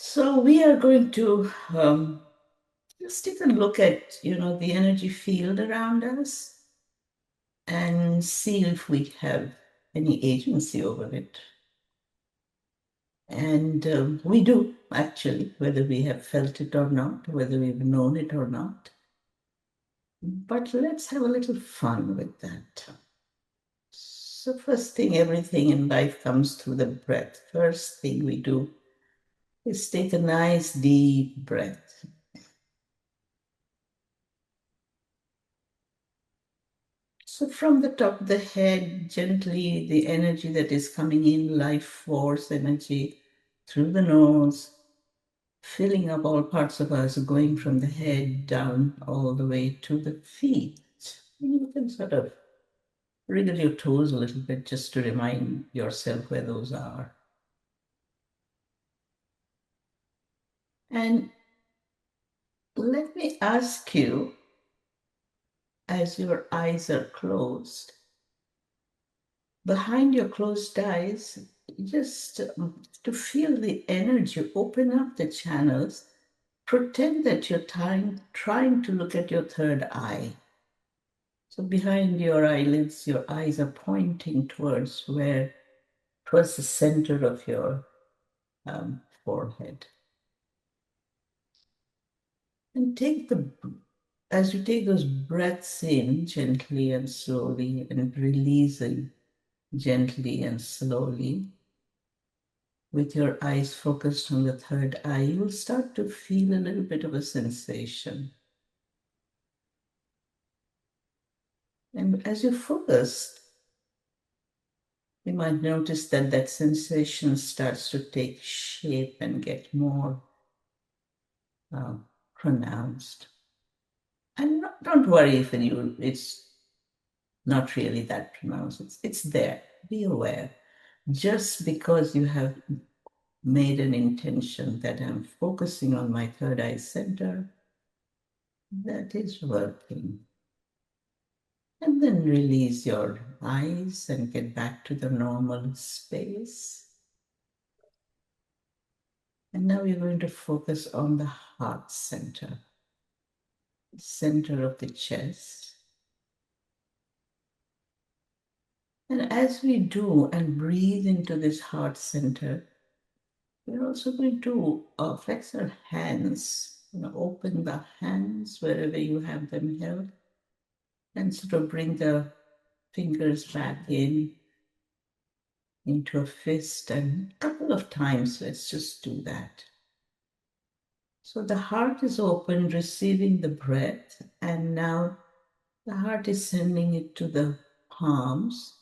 So we are going to just take a look at, the energy field around us and see if we have any agency over it. And we do, actually, whether we have felt it or not, whether we've known it or not. But let's have a little fun with that. So first thing, everything in life comes through the breath. First thing we do is take a nice deep breath. So from the top of the head, gently, the energy that is coming in, life force energy, through the nose, filling up all parts of us, going from the head down all the way to the feet. And you can sort of wriggle your toes a little bit just to remind yourself where those are. And let me ask you, as your eyes are closed, behind your closed eyes, just to feel the energy, open up the channels, pretend that you're trying to look at your third eye. So behind your eyelids, your eyes are pointing towards towards the center of your forehead. And as you take those breaths in gently and slowly and releasing gently and slowly, with your eyes focused on the third eye, you will start to feel a little bit of a sensation. And as you focus, you might notice that that sensation starts to take shape and get more uh, pronounced. And don't worry if it's not really that pronounced. It's there. Be aware. Just because you have made an intention that I'm focusing on my third eye center, that is working. And then release your eyes and get back to the normal space. And now we're going to focus on the heart center of the chest. And as we do and breathe into this heart center, we're also going to flex our hands, open the hands wherever you have them held, and sort of bring the fingers back into a fist. And a couple of times, let's just do that. So the heart is open, receiving the breath, and now the heart is sending it to the palms.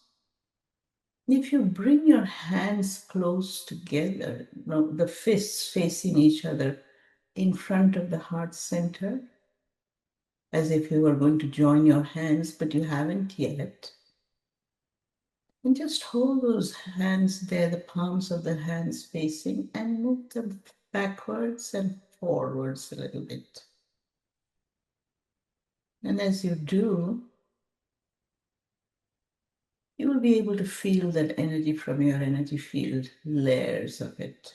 If you bring your hands close together, the fists facing each other in front of the heart center, as if you were going to join your hands, but you haven't yet. And just hold those hands there, the palms of the hands facing, and move them backwards and forwards a little bit. And as you do, you will be able to feel that energy from your energy field, layers of it.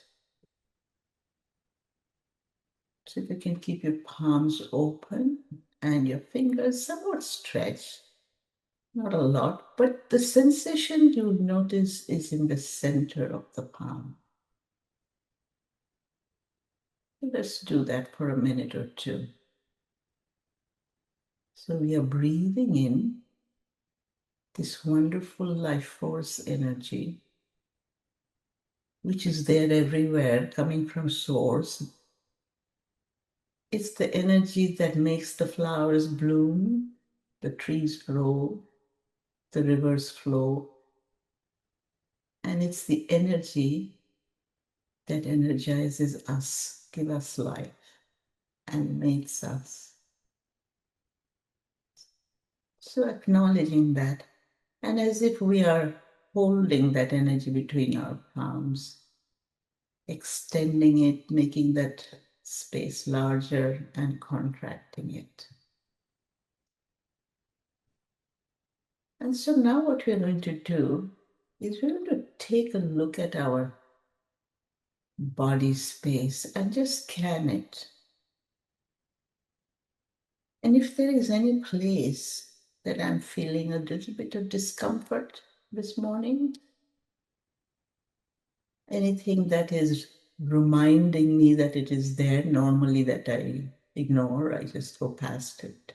So if you can keep your palms open and your fingers somewhat stretched, not a lot, but the sensation you'll notice is in the center of the palm. Let's do that for a minute or two. So we are breathing in this wonderful life force energy, which is there everywhere, coming from source. It's the energy that makes the flowers bloom, the trees grow, the rivers flow. And it's the energy that energizes us, gives us life, and makes us. So acknowledging that, and as if we are holding that energy between our palms, extending it, making that space larger and contracting it. And so now what we're going to do is we're going to take a look at our body space and just scan it. And if there is any place that I'm feeling a little bit of discomfort this morning, anything that is reminding me that it is there, normally that I ignore, I just go past it.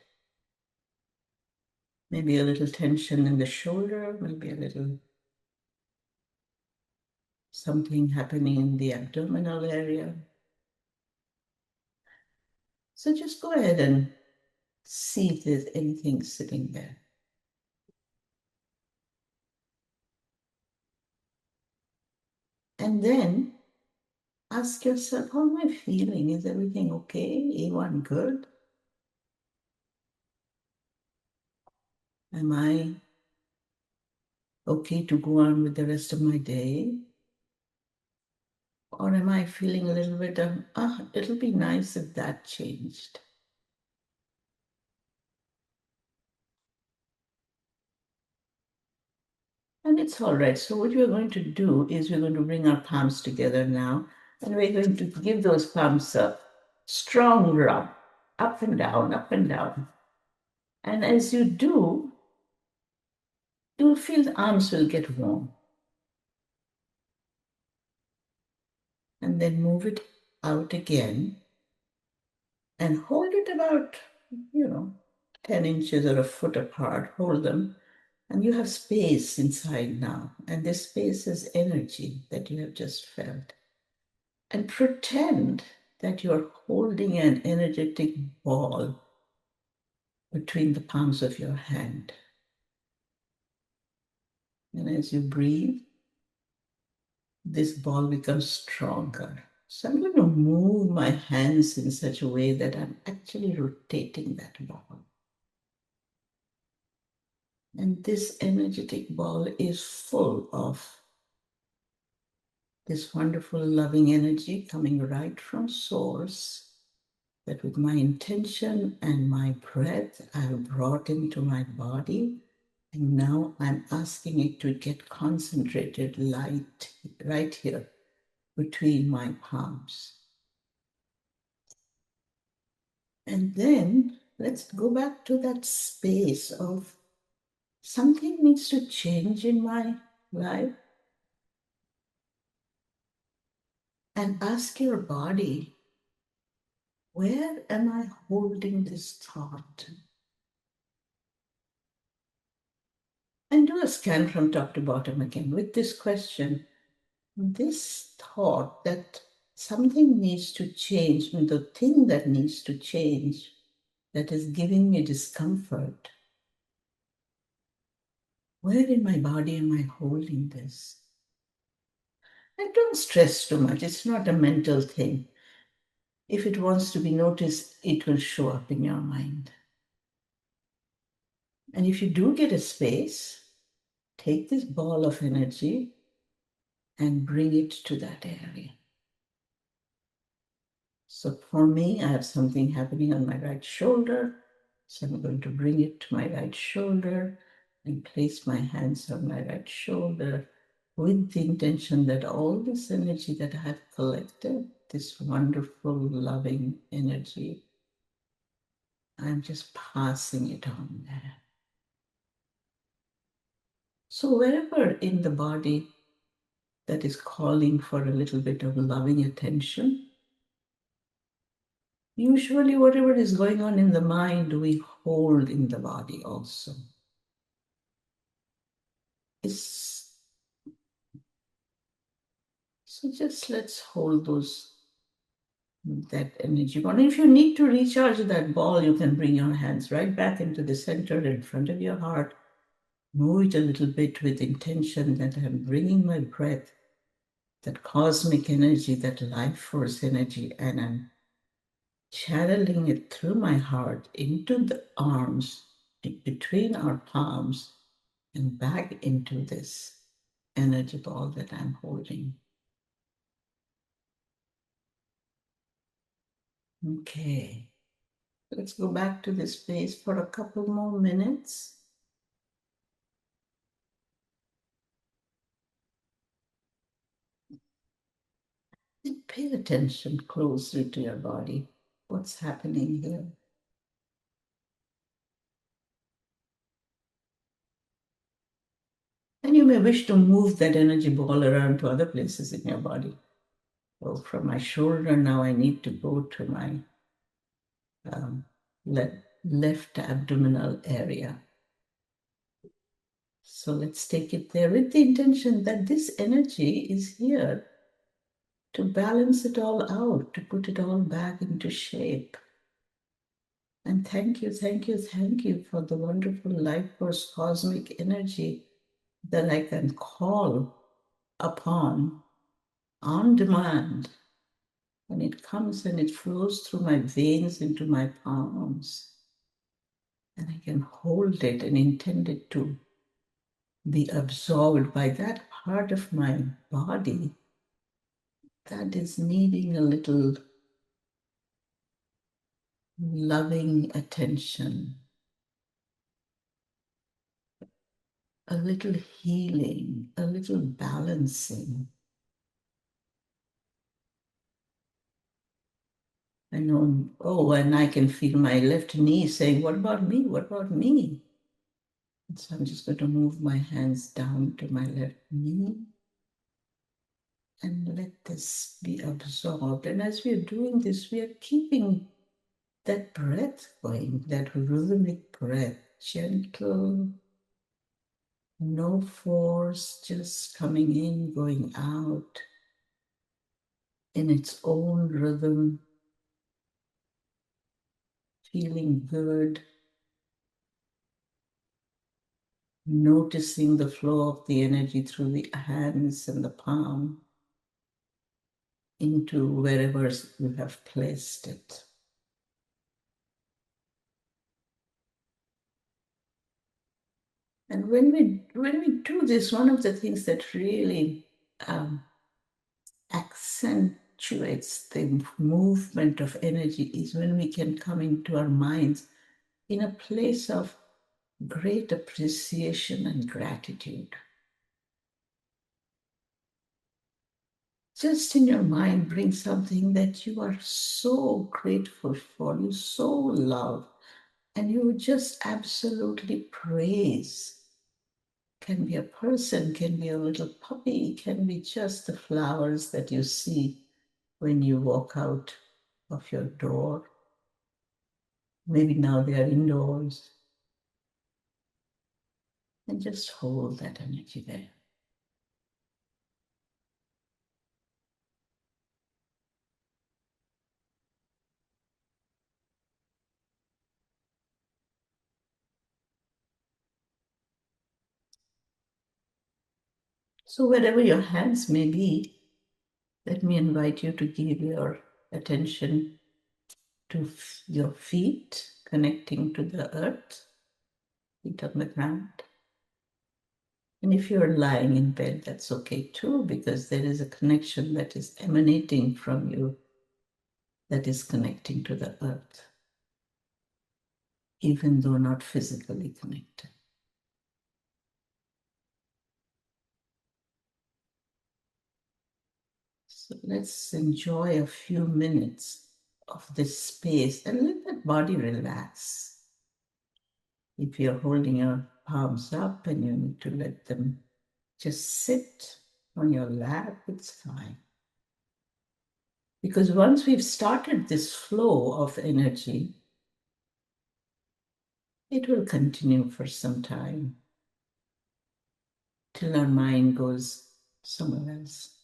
Maybe a little tension in the shoulder, maybe a little something happening in the abdominal area. So just go ahead and see if there's anything sitting there. And then ask yourself, how am I feeling? Is everything okay? A1 good? Am I okay to go on with the rest of my day? Or am I feeling a little bit of, it'll be nice if that changed? And it's all right. So what we're going to do is we're going to bring our palms together now, and we're going to give those palms a strong rub, up and down, up and down. And as you do, you'll feel the arms will get warm. And then move it out again and hold it about, 10 inches or a foot apart. Hold them. And you have space inside now. And this space is energy that you have just felt. And pretend that you're holding an energetic ball between the palms of your hand. And as you breathe, this ball becomes stronger. So I'm going to move my hands in such a way that I'm actually rotating that ball. And this energetic ball is full of this wonderful loving energy coming right from source that with my intention and my breath I've brought into my body. And now I'm asking it to get concentrated light right here between my palms. And then let's go back to that space of something needs to change in my life. And ask your body, where am I holding this thought? And do a scan from top to bottom again with this question. This thought that something needs to change, and the thing that needs to change that is giving me discomfort, where in my body am I holding this? And don't stress too much. It's not a mental thing. If it wants to be noticed, it will show up in your mind. And if you do get a space, take this ball of energy and bring it to that area. So for me, I have something happening on my right shoulder. So I'm going to bring it to my right shoulder and place my hands on my right shoulder with the intention that all this energy that I have collected, this wonderful, loving energy, I'm just passing it on there. So wherever in the body that is calling for a little bit of loving attention, usually whatever is going on in the mind, we hold in the body also. It's, so just let's hold that energy. And if you need to recharge that ball, you can bring your hands right back into the center in front of your heart. Move it a little bit with intention that I'm bringing my breath, that cosmic energy, that life force energy, and I'm channeling it through my heart into the arms, between our palms, and back into this energy ball that I'm holding. Okay, let's go back to this space for a couple more minutes. pay attention closely to your body. What's happening here? And you may wish to move that energy ball around to other places in your body. So from my shoulder, now I need to go to my um, left abdominal area. So let's take it there with the intention that this energy is here to balance it all out, to put it all back into shape. And thank you, thank you, thank you for the wonderful life force cosmic energy that I can call upon on demand. And it comes and it flows through my veins into my palms. And I can hold it and intend it to be absorbed by that part of my body that is needing a little loving attention, a little healing, a little balancing. I know, oh, and I can feel my left knee saying, what about me? What about me? And so I'm just going to move my hands down to my left knee and let this be absorbed. And as we are doing this, we are keeping that breath going, that rhythmic breath, gentle, no force, just coming in, going out in its own rhythm, feeling good, noticing the flow of the energy through the hands and the palm into wherever you have placed it. And when we do this, one of the things that really accentuates the movement of energy is when we can come into our minds in a place of great appreciation and gratitude. Just in your mind, bring something that you are so grateful for, you so love, and you just absolutely praise. Can be a person, can be a little puppy, can be just the flowers that you see when you walk out of your door. Maybe now they are indoors. And just hold that energy there. So wherever your hands may be, let me invite you to give your attention to your feet, connecting to the earth, feet on the ground. And if you're lying in bed, that's okay too, because there is a connection that is emanating from you that is connecting to the earth, even though not physically connected. So let's enjoy a few minutes of this space and let that body relax. If you're holding your palms up and you need to let them just sit on your lap, it's fine. Because once we've started this flow of energy, it will continue for some time till our mind goes somewhere else.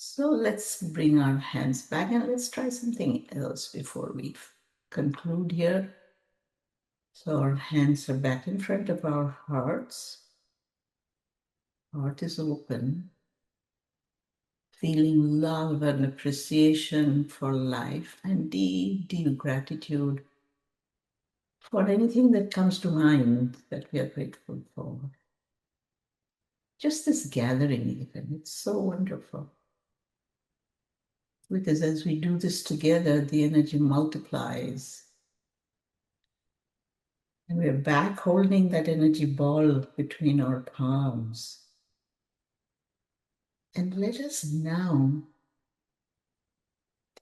So let's bring our hands back and let's try something else before we conclude here. So our hands are back in front of our hearts. Heart is open, feeling love and appreciation for life and deep, deep gratitude for anything that comes to mind that we are grateful for. just this gathering even. It's so wonderful. Because as we do this together, the energy multiplies. And we're back holding that energy ball between our palms. And let us now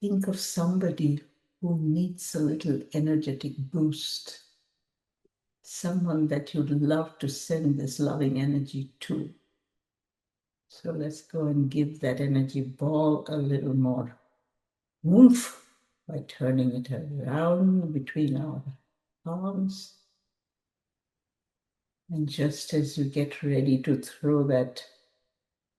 think of somebody who needs a little energetic boost. Someone that you'd love to send this loving energy to. So let's go and give that energy ball a little more oomph by turning it around between our palms. And just as you get ready to throw that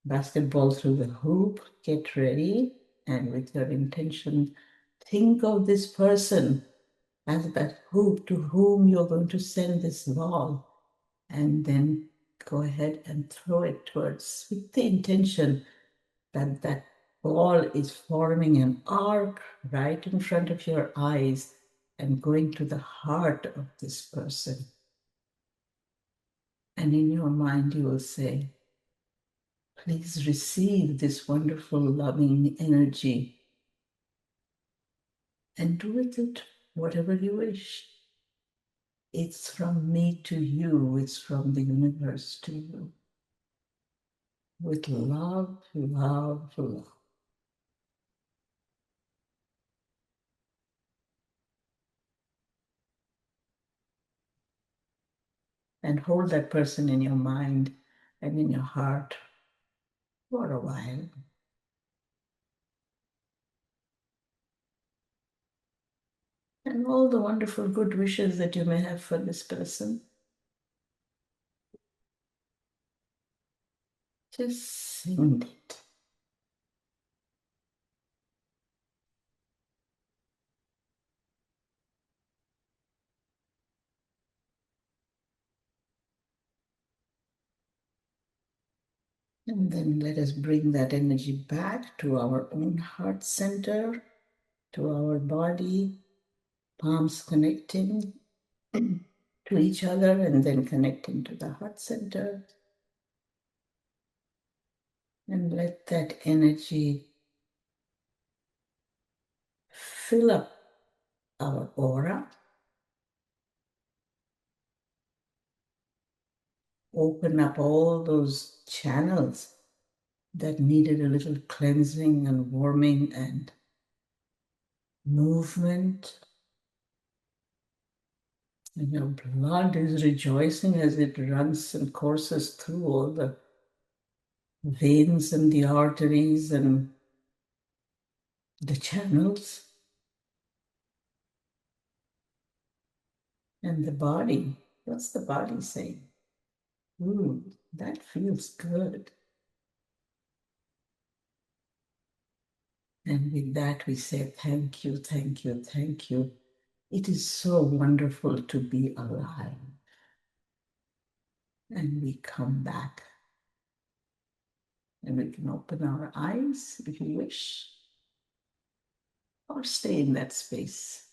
basketball through the hoop, get ready. And with your intention, think of this person as that hoop to whom you're going to send this ball. And then go ahead and throw it towards, with the intention that that ball is forming an arc right in front of your eyes and going to the heart of this person. And in your mind, you will say, please receive this wonderful, loving energy and do with it whatever you wish. It's from me to you, it's from the universe to you. With love, love, love. And hold that person in your mind and in your heart for a while. And all the wonderful good wishes that you may have for this person. Just sing it. And then let us bring that energy back to our own heart center, to our body, palms connecting to each other and then connecting to the heart center. And let that energy fill up our aura, open up all those channels that needed a little cleansing and warming and movement. And your blood is rejoicing as it runs and courses through all the veins and the arteries and the channels. And the body, what's the body saying? Ooh, that feels good. And with that, we say, thank you, thank you, thank you. It is so wonderful to be alive. And we come back. And we can open our eyes if you wish, or stay in that space.